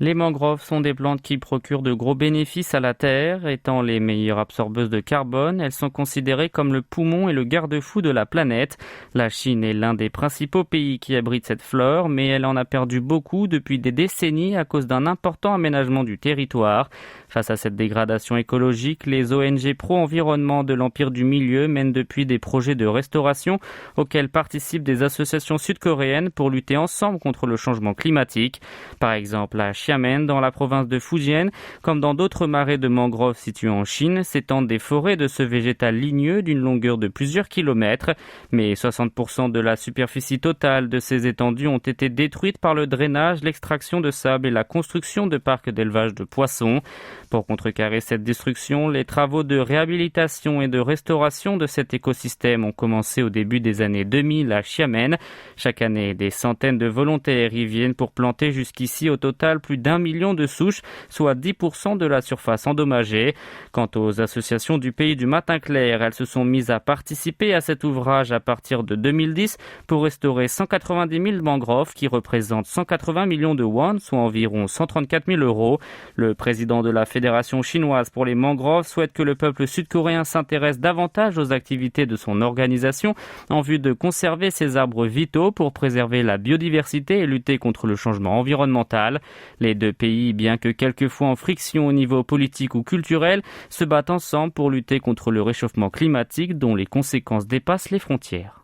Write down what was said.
Les mangroves sont des plantes qui procurent de gros bénéfices à la terre. Étant les meilleures absorbeuses de carbone, elles sont considérées comme le poumon et le garde-fou de la planète. La Chine est l'un des principaux pays qui abrite cette flore, mais elle en a perdu beaucoup depuis des décennies à cause d'un important aménagement du territoire. Face à cette dégradation écologique, les ONG pro-environnement de l'Empire du Milieu mènent depuis des projets de restauration auxquels participent des associations sud-coréennes pour lutter ensemble contre le changement climatique. Par exemple, à Xiamen, dans la province de Fujian, comme dans d'autres marais de mangroves situés en Chine, s'étendent des forêts de ce végétal ligneux d'une longueur de plusieurs kilomètres. Mais 60% de la superficie totale de ces étendues ont été détruites par le drainage, l'extraction de sable et la construction de parcs d'élevage de poissons. Pour contrecarrer cette destruction, les travaux de réhabilitation et de restauration de cet écosystème ont commencé au début des années 2000 à Xiamen. Chaque année, des centaines de volontaires y viennent pour planter jusqu'ici au total plus d'1 million de souches, soit 10% de la surface endommagée. Quant aux associations du pays du matin clair, elles se sont mises à participer à cet ouvrage à partir de 2010 pour restaurer 190 000 mangroves qui représentent 180 millions de won, soit environ 134 000 euros. Le président de la Fédération chinoise pour les mangroves souhaite que le peuple sud-coréen s'intéresse davantage aux activités de son organisation en vue de conserver ces arbres vitaux pour préserver la biodiversité et lutter contre le changement environnemental. Les deux pays, bien que quelquefois en friction au niveau politique ou culturel, se battent ensemble pour lutter contre le réchauffement climatique dont les conséquences dépassent les frontières.